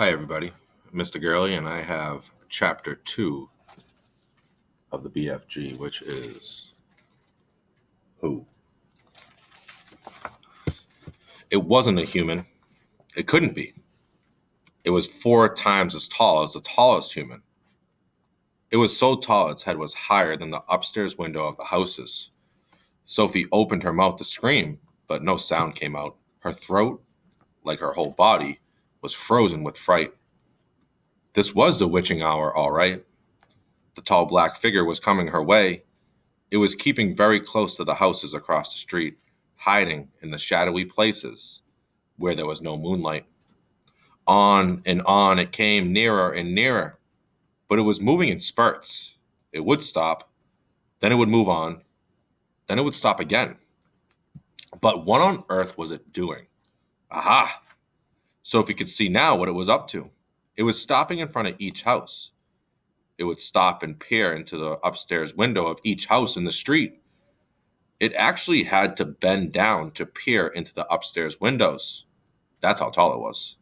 Hi, everybody. Mr. Gurley, and I have Chapter 2 of the BFG, which is Who? It wasn't a human. It couldn't be. It was 4 times as tall as the tallest human. It was so tall its head was higher than the upstairs window of the houses. Sophie opened her mouth to scream, but no sound came out. Her throat, like her whole body, was frozen with fright. This was the witching hour, all right. The tall black figure was coming her way. It was keeping very close to the houses across the street, hiding in the shadowy places where there was no moonlight. On and on it came, nearer and nearer, but it was moving in spurts. It would stop, then it would move on, then it would stop again. But what on earth was it doing? Aha! Sophie could see now what it was up to. It was stopping in front of each house. It would stop and peer into the upstairs window of each house in the street. It actually had to bend down to peer into the upstairs windows. That's how tall it was.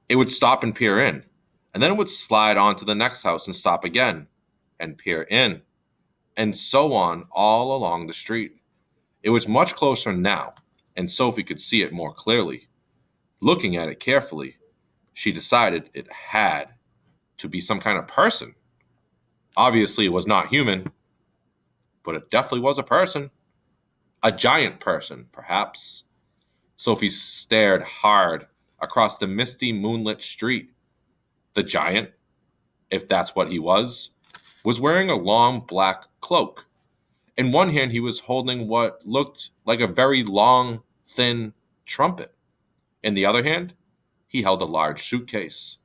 It would stop and peer in, and then it would slide on to the next house and stop again, and peer in, and so on all along the street. It was much closer now, and Sophie could see it more clearly. Looking at it carefully, she decided it had to be some kind of person. Obviously, it was not human, but it definitely was a person. A giant person, perhaps. Sophie stared hard across the misty moonlit street. The giant, if that's what he was wearing a long black cloak. In one hand, he was holding what looked like a very long, thin trumpet. In the other hand, he held a large suitcase.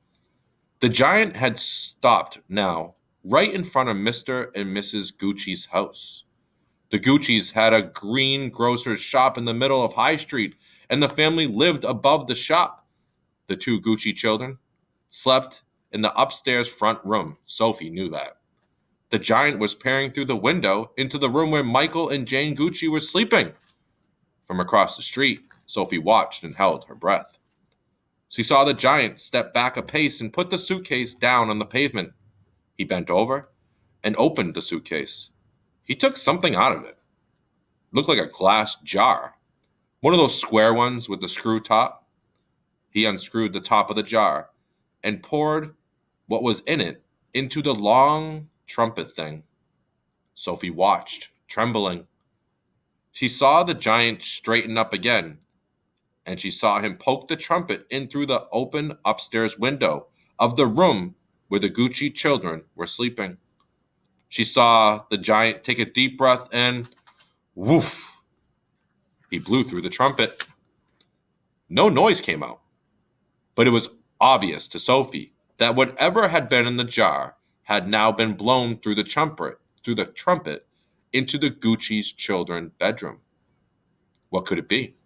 The giant had stopped now, right in front of Mr. and Mrs. Gucci's house. The Guccis had a green grocer's shop in the middle of High Street, and the family lived above the shop. The 2 Gucci children slept in the upstairs front room. Sophie knew that. The giant was peering through the window into the room where Michael and Jane Gucci were sleeping. From across the street, Sophie watched and held her breath. She saw the giant step back a pace and put the suitcase down on the pavement. He bent over and opened the suitcase. He took something out of it. It looked like a glass jar, one of those square ones with the screw top. He unscrewed the top of the jar and poured what was in it into the long trumpet thing. Sophie watched, trembling. She saw the giant straighten up again, and she saw him poke the trumpet in through the open upstairs window of the room where the Gucci children were sleeping. She saw the giant take a deep breath and woof, he blew through the trumpet. No noise came out, but it was obvious to Sophie that whatever had been in the jar had now been blown through the trumpet into the Gucci's children's bedroom. What could it be?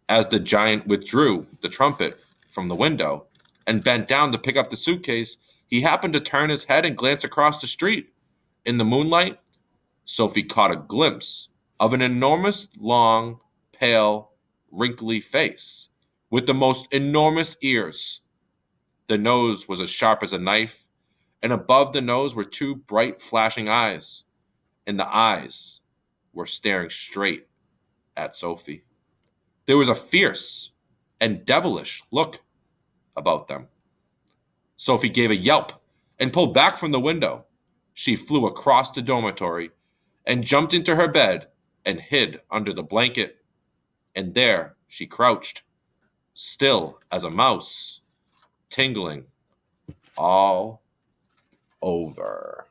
As the giant withdrew the trumpet from the window and bent down to pick up the suitcase, he happened to turn his head and glance across the street. In the moonlight, Sophie caught a glimpse of an enormous, long, pale, wrinkly face with the most enormous ears. The nose was as sharp as a knife, and above the nose were 2 bright, flashing eyes, and the eyes were staring straight at Sophie. There was a fierce and devilish look about them. Sophie gave a yelp and pulled back from the window. She flew across the dormitory and jumped into her bed and hid under the blanket. And there she crouched, still as a mouse, tingling all over.